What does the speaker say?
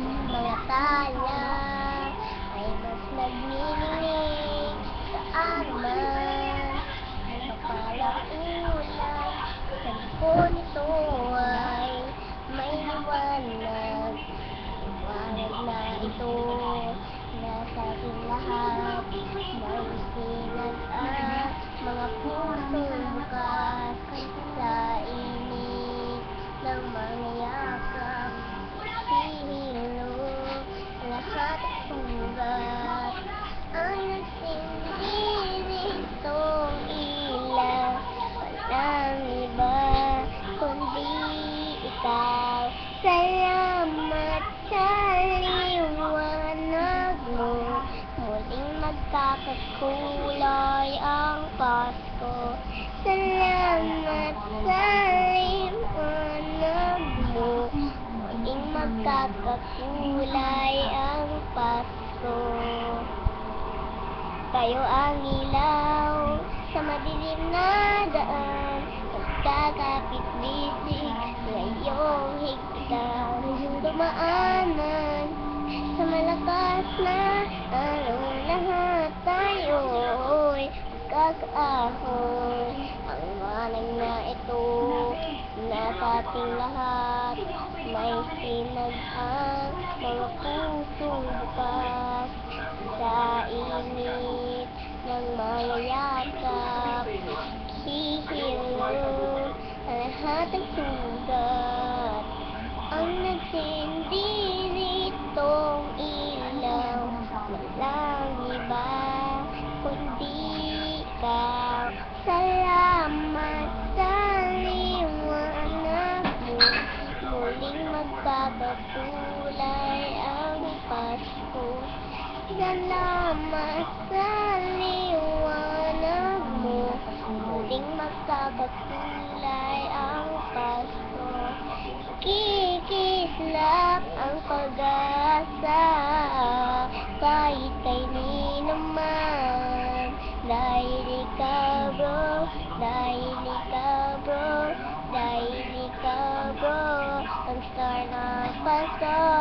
mga tala ay mas nagniningning sa arman. Kapalang ulan, sa likod nito ay may liwanag. Liwanag na ito, nasa ating lahat, may sinag at mga pusong bukas sa init ng mga yakap. Hihilo lahat at sugat ang nagsindi nitong ilaw. Walang iba kundi ikaw. Salamat sa liwanag mo, muling magkakakulay ang Pasko. Salamat sa liwanag mo, muling magkakakulay ang Pasko. Kayo ang ilaw sa madilim na daan, magkakapit-bisig ngayong higpitan. Dumaanan sa malakas na araw, lahat tayo'y magkakaahon. Ang liwanag na ito, nasa ating lahat, may sinag ang mga pusong bukas sa init ng mga yakap. Hihilo lahat ang sugat ang nagsindi nitong ilaw. Walang iba kundi ikaw. Salamat sa liwanag mo, muling magkakakulay ang Pasko. Salamat sa liwanag mo, muling magkakakulay ang Pasko. Kikislap ang pag-asa kahit kay nino man. Dahil ikaw bro, dahil ikaw bro, dahil ikaw bro, ang star ng Pasko.